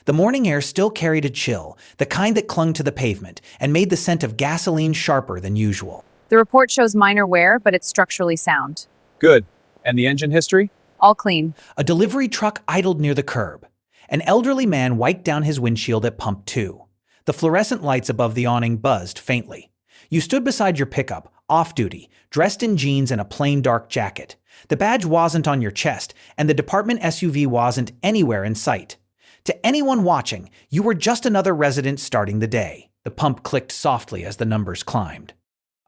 The morning air still carried a chill, the kind that clung to the pavement and made the scent of gasoline sharper than usual. The report shows minor wear, but it's structurally sound. Good. And the engine history? All clean. A delivery truck idled near the curb. An elderly man wiped down his windshield at pump 2. The fluorescent lights above the awning buzzed faintly. You stood beside your pickup, off-duty, dressed in jeans and a plain dark jacket. The badge wasn't on your chest, and the department SUV wasn't anywhere in sight. To anyone watching, you were just another resident starting the day. The pump clicked softly as the numbers climbed.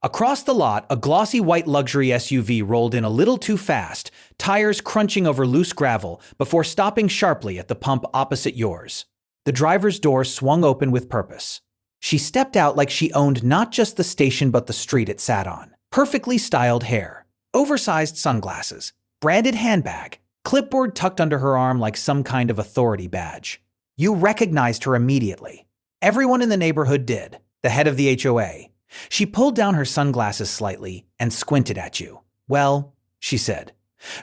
Across the lot, a glossy white luxury SUV rolled in a little too fast, tires crunching over loose gravel before stopping sharply at the pump opposite yours. The driver's door swung open with purpose. She stepped out like she owned not just the station but the street it sat on. Perfectly styled hair, oversized sunglasses, branded handbag, clipboard tucked under her arm like some kind of authority badge. You recognized her immediately. Everyone in the neighborhood did, the head of the HOA. She pulled down her sunglasses slightly and squinted at you. "Well," she said,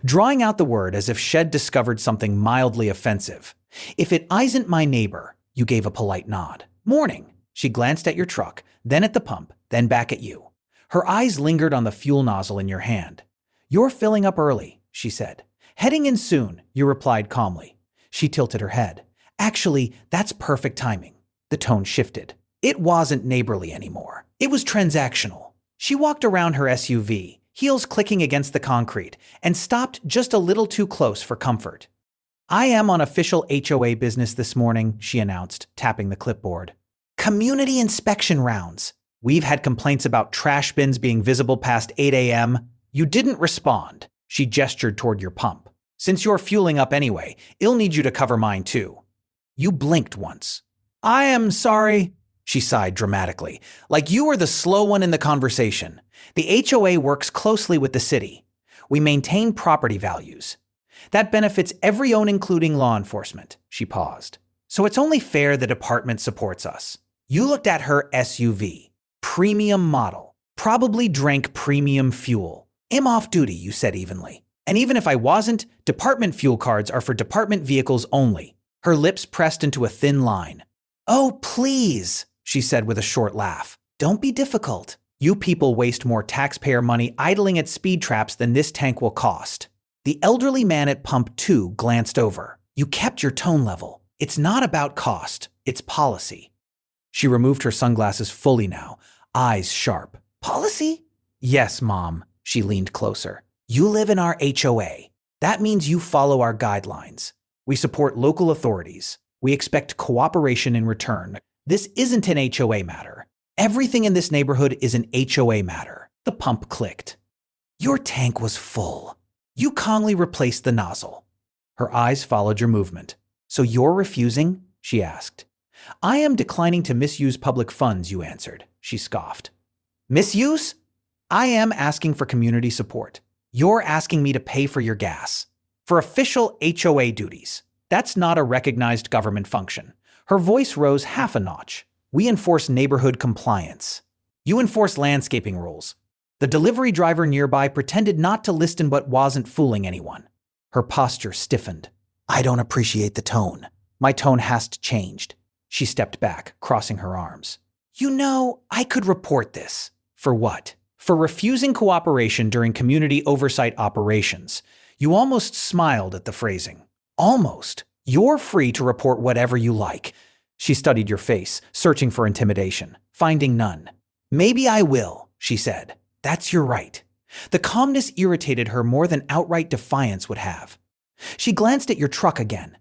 drawing out the word as if she'd discovered something mildly offensive. "If it isn't my neighbor," you gave a polite nod. "Morning." She glanced at your truck, then at the pump, then back at you. Her eyes lingered on the fuel nozzle in your hand. "You're filling up early," she said. "Heading in soon," you replied calmly. She tilted her head. "Actually, that's perfect timing." The tone shifted. It wasn't neighborly anymore. It was transactional. She walked around her SUV, heels clicking against the concrete, and stopped just a little too close for comfort. "I am on official HOA business this morning," she announced, tapping the clipboard. "Community inspection rounds. We've had complaints about trash bins being visible past 8 a.m. You didn't respond." She gestured toward your pump. "Since you're fueling up anyway, I'll need you to cover mine too." You blinked once. "I am sorry," she sighed dramatically, like you were the slow one in the conversation. "The HOA works closely with the city. We maintain property values. That benefits every own, including law enforcement." She paused. "So it's only fair the department supports us." You looked at her SUV. Premium model. Probably drank premium fuel. "I'm off duty," you said evenly. "And even if I wasn't, department fuel cards are for department vehicles only." Her lips pressed into a thin line. "Oh, please," she said with a short laugh. "Don't be difficult. You people waste more taxpayer money idling at speed traps than this tank will cost." The elderly man at pump 2 glanced over. You kept your tone level. "It's not about cost, it's policy." She removed her sunglasses fully now, eyes sharp. "Policy?" "Yes, Mom." She leaned closer. "You live in our HOA. That means you follow our guidelines. We support local authorities. We expect cooperation in return. This isn't an HOA matter. Everything in this neighborhood is an HOA matter." The pump clicked. Your tank was full. You calmly replaced the nozzle. Her eyes followed your movement. "So you're refusing?" she asked. "I am declining to misuse public funds," you answered. She scoffed. "Misuse? I am asking for community support. You're asking me to pay for your gas. For official HOA duties. That's not a recognized government function." Her voice rose half a notch. "We enforce neighborhood compliance. You enforce landscaping rules." The delivery driver nearby pretended not to listen but wasn't fooling anyone. Her posture stiffened. "I don't appreciate the tone. My tone has changed." She stepped back, crossing her arms. "You know, I could report this." "For what?" "For refusing cooperation during community oversight operations." You almost smiled at the phrasing. "Almost. You're free to report whatever you like." She studied your face, searching for intimidation, finding none. "Maybe I will," she said. "That's your right." The calmness irritated her more than outright defiance would have. She glanced at your truck again.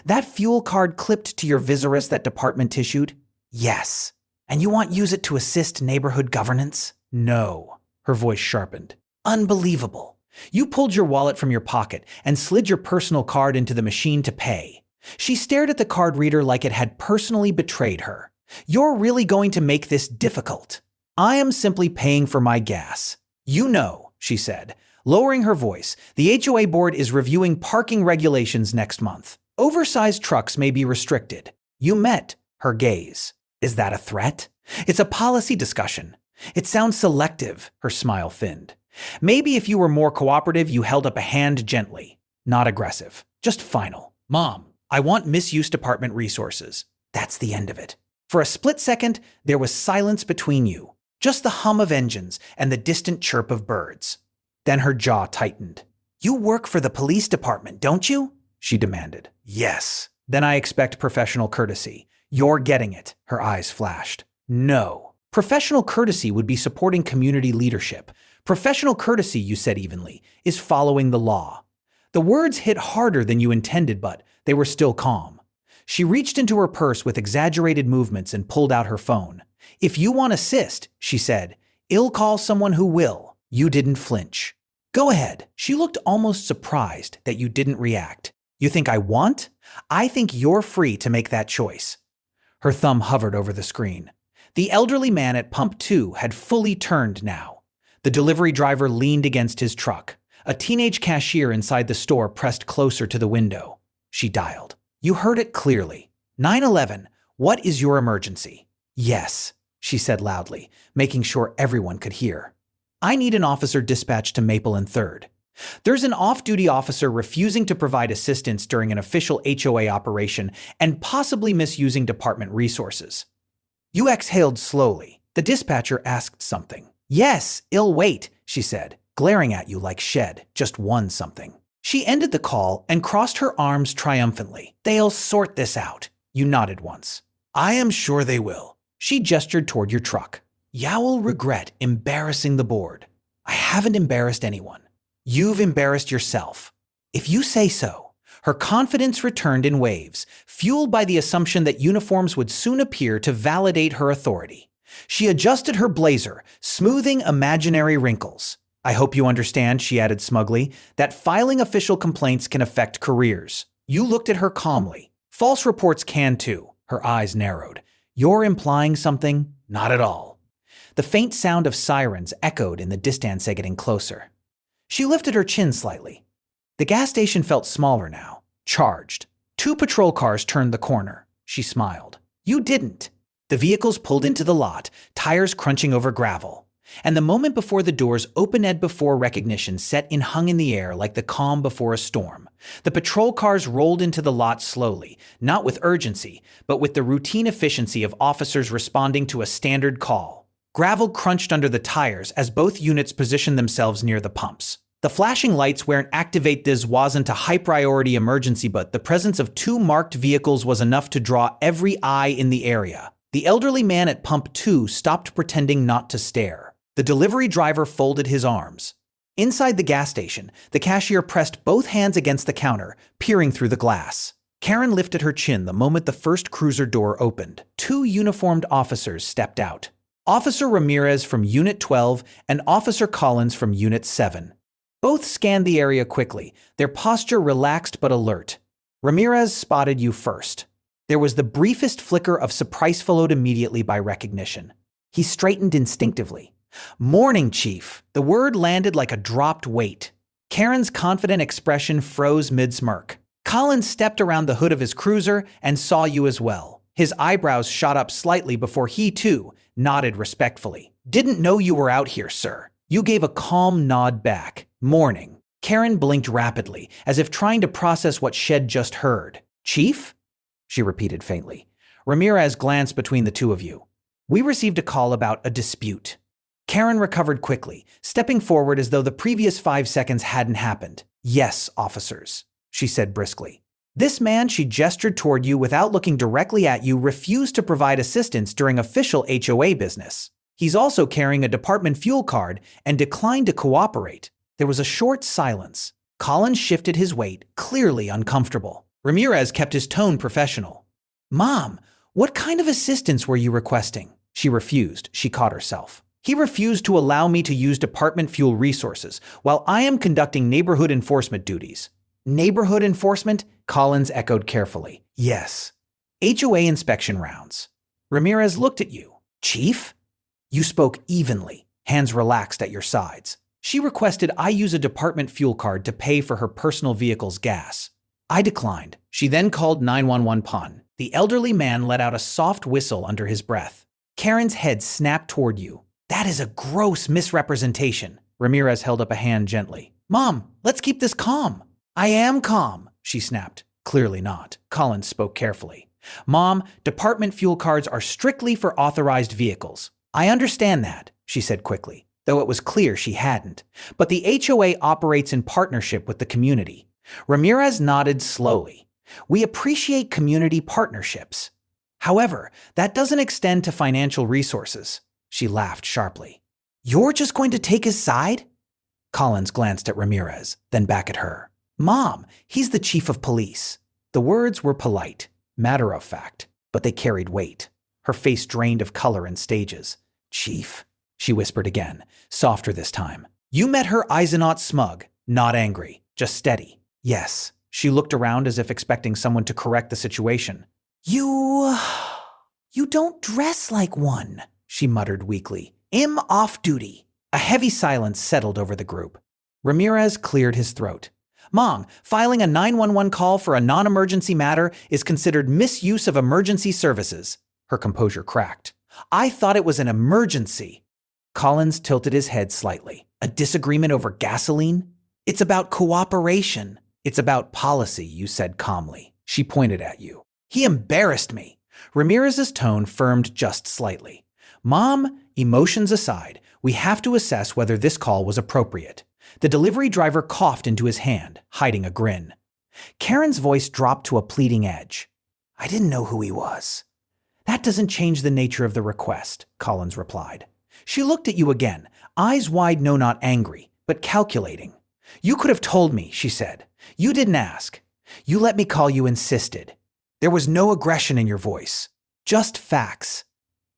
"That fuel card clipped to your Visorus that department issued?" "Yes." "And you want use it to assist neighborhood governance?" "No." Her voice sharpened. "Unbelievable." You pulled your wallet from your pocket and slid your personal card into the machine to pay. She stared at the card reader like it had personally betrayed her. "You're really going to make this difficult." "I am simply paying for my gas." "You know," she said, lowering her voice, "the HOA board is reviewing parking regulations next month. Oversized trucks may be restricted." You met her gaze. "Is that a threat?" "It's a policy discussion." "It sounds selective," her smile thinned. "Maybe if you were more cooperative, you held up a hand gently. Not aggressive, just final." "Mom, I want misuse department resources. That's the end of it. For a split second, there was silence between you, just the hum of engines and the distant chirp of birds. Then her jaw tightened. You work for the police department, don't you? She demanded. Yes. Then I expect professional courtesy. You're getting it, her eyes flashed. No. Professional courtesy would be supporting community leadership. Professional courtesy, you said evenly, is following the law. The words hit harder than you intended, but they were still calm. She reached into her purse with exaggerated movements and pulled out her phone. If you want assist, she said, I'll call someone who will. You didn't flinch. Go ahead. She looked almost surprised that you didn't react. You think I want? I think you're free to make that choice. Her thumb hovered over the screen. The elderly man at pump 2 had fully turned now. The delivery driver leaned against his truck. A teenage cashier inside the store pressed closer to the window. She dialed. You heard it clearly. 911, what is your emergency? Yes, she said loudly, making sure everyone could hear. I need an officer dispatched to Maple and 3rd. There's an off-duty officer refusing to provide assistance during an official HOA operation and possibly misusing department resources. You exhaled slowly. The dispatcher asked something. Yes, I'll wait, she said, glaring at you like Shed just won something. She ended the call and crossed her arms triumphantly. They'll sort this out. You nodded once. I am sure they will. She gestured toward your truck. You'll regret embarrassing the board. I haven't embarrassed anyone. You've embarrassed yourself. If you say so. Her confidence returned in waves, fueled by the assumption that uniforms would soon appear to validate her authority. She adjusted her blazer, smoothing imaginary wrinkles. I hope you understand, she added smugly, that filing official complaints can affect careers. You looked at her calmly. False reports can too. Her eyes narrowed. You're implying something? Not at all. The faint sound of sirens echoed in the distance, getting closer. She lifted her chin slightly. The gas station felt smaller now, charged. 2 patrol cars turned the corner. She smiled. You didn't. The vehicles pulled into the lot, tires crunching over gravel. And the moment before the doors opened before recognition set in hung in the air like the calm before a storm. The patrol cars rolled into the lot slowly, not with urgency, but with the routine efficiency of officers responding to a standard call. Gravel crunched under the tires as both units positioned themselves near the pumps. The flashing lights weren't activate. This wasn't a high-priority emergency, but the presence of 2 marked vehicles was enough to draw every eye in the area. The elderly man at pump 2 stopped pretending not to stare. The delivery driver folded his arms. Inside the gas station, the cashier pressed both hands against the counter, peering through the glass. Karen lifted her chin the moment the first cruiser door opened. 2 uniformed officers stepped out. Officer Ramirez from Unit 12 and Officer Collins from Unit 7. Both scanned the area quickly, their posture relaxed but alert. Ramirez spotted you first. There was the briefest flicker of surprise followed immediately by recognition. He straightened instinctively. Morning, Chief. The word landed like a dropped weight. Karen's confident expression froze mid-smirk. Collins stepped around the hood of his cruiser and saw you as well. His eyebrows shot up slightly before he, too, nodded respectfully. Didn't know you were out here, sir. You gave a calm nod back. Morning. Karen blinked rapidly, as if trying to process what she'd just heard. Chief? She repeated faintly. Ramirez glanced between the two of you. We received a call about a dispute. Karen recovered quickly, stepping forward as though the previous 5 seconds hadn't happened. Yes, officers, she said briskly. This man, she gestured toward you without looking directly at you, refused to provide assistance during official HOA business. He's also carrying a department fuel card and declined to cooperate. There was a short silence. Collins shifted his weight, clearly uncomfortable. Ramirez kept his tone professional. Mom, what kind of assistance were you requesting? She refused. She caught herself. He refused to allow me to use department fuel resources while I am conducting neighborhood enforcement duties. Neighborhood enforcement? Collins echoed carefully. Yes. HOA inspection rounds. Ramirez looked at you. Chief? You spoke evenly, hands relaxed at your sides. She requested I use a department fuel card to pay for her personal vehicle's gas. I declined. She then called 911 pun. The elderly man let out a soft whistle under his breath. Karen's head snapped toward you. That is a gross misrepresentation. Ramirez held up a hand gently. Mom, let's keep this calm. I am calm, she snapped. Clearly not. Collins spoke carefully. Mom, department fuel cards are strictly for authorized vehicles. I understand that, she said quickly, though it was clear she hadn't. But the HOA operates in partnership with the community. Ramirez nodded slowly. We appreciate community partnerships. However, that doesn't extend to financial resources. She laughed sharply. You're just going to take his side? Collins glanced at Ramirez, then back at her. Mom, he's the chief of police. The words were polite, matter-of-fact, but they carried weight. Her face drained of color in stages. Chief, she whispered again, softer this time. You met her eyes not smug, not angry, just steady. Yes. She looked around as if expecting someone to correct the situation. You don't dress like one, she muttered weakly. I'm off duty. A heavy silence settled over the group. Ramirez cleared his throat. Mom, filing a 911 call for a non-emergency matter is considered misuse of emergency services. Her composure cracked. I thought it was an emergency. Collins tilted his head slightly. A disagreement over gasoline? It's about cooperation. It's about policy, you said calmly. She pointed at you. He embarrassed me. Ramirez's tone firmed just slightly. Mom, emotions aside, we have to assess whether this call was appropriate. The delivery driver coughed into his hand, hiding a grin. Karen's voice dropped to a pleading edge. I didn't know who he was. That doesn't change the nature of the request, Collins replied. She looked at you again, eyes wide, no, not angry, but calculating. You could have told me, she said. You didn't ask. You let me call you insisted. There was no aggression in your voice, just facts.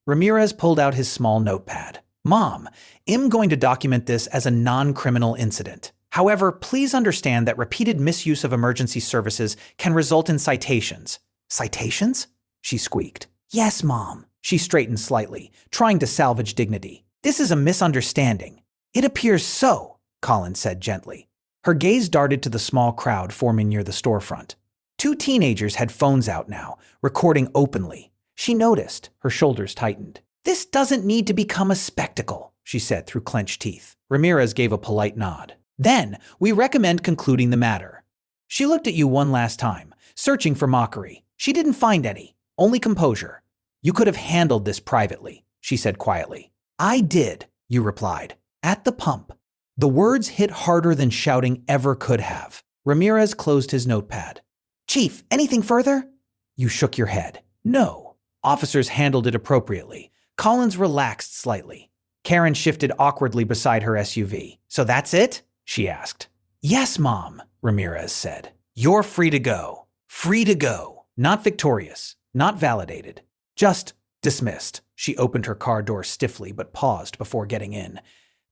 Ramirez pulled out his small notepad. Mom, I'm going to document this as a non-criminal incident. However, please understand that repeated misuse of emergency services can result in citations. Citations? She squeaked. Yes, Mom. She straightened slightly, trying to salvage dignity. This is a misunderstanding. It appears so, Collins said gently. Her gaze darted to the small crowd forming near the storefront. 2 teenagers had phones out now, recording openly. She noticed, her shoulders tightened. This doesn't need to become a spectacle, she said through clenched teeth. Ramirez gave a polite nod. Then, we recommend concluding the matter. She looked at you one last time, searching for mockery. She didn't find any, only composure. You could have handled this privately, she said quietly. I did, you replied. At the pump. The words hit harder than shouting ever could have. Ramirez closed his notepad. Chief, anything further? You shook your head. No. Officers handled it appropriately. Collins relaxed slightly. Karen shifted awkwardly beside her SUV. So that's it? She asked. Yes, Mom, Ramirez said. You're free to go. Free to go. Not victorious. Not validated. Just dismissed. She opened her car door stiffly but paused before getting in.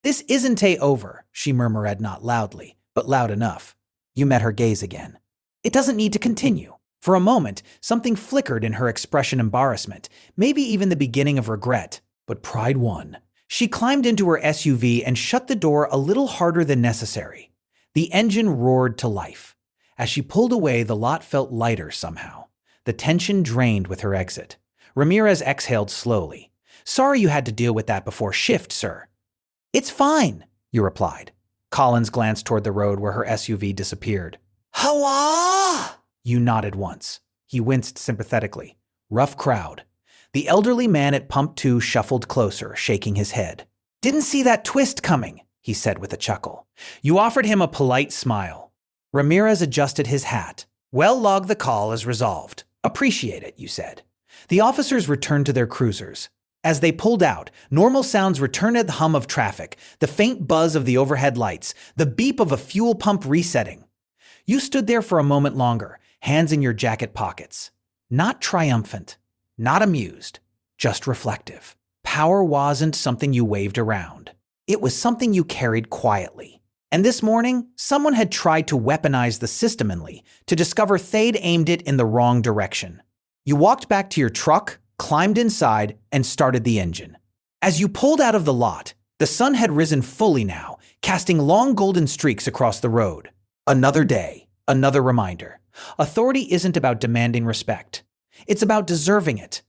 This isn't over, she murmured not loudly, but loud enough. You met her gaze again. It doesn't need to continue. For a moment, something flickered in her expression embarrassment, maybe even the beginning of regret, but pride won. She climbed into her SUV and shut the door a little harder than necessary. The engine roared to life. As she pulled away, the lot felt lighter somehow. The tension drained with her exit. Ramirez exhaled slowly. Sorry you had to deal with that before shift, sir. It's fine, you replied. Collins glanced toward the road where her SUV disappeared. HOA! You nodded once. He winced sympathetically. Rough crowd. The elderly man at pump 2 shuffled closer, shaking his head. Didn't see that twist coming, he said with a chuckle. You offered him a polite smile. Ramirez adjusted his hat. Well, log the call as resolved. Appreciate it, you said. The officers returned to their cruisers. As they pulled out, normal sounds returned at the hum of traffic, the faint buzz of the overhead lights, the beep of a fuel pump resetting. You stood there for a moment longer, hands in your jacket pockets. Not triumphant, not amused, just reflective. Power wasn't something you waved around. It was something you carried quietly. And this morning, someone had tried to weaponize the system to discover they'd aimed it in the wrong direction. You walked back to your truck, climbed inside, and started the engine. As you pulled out of the lot, the sun had risen fully now, casting long golden streaks across the road. Another day, another reminder. Authority isn't about demanding respect. It's about deserving it.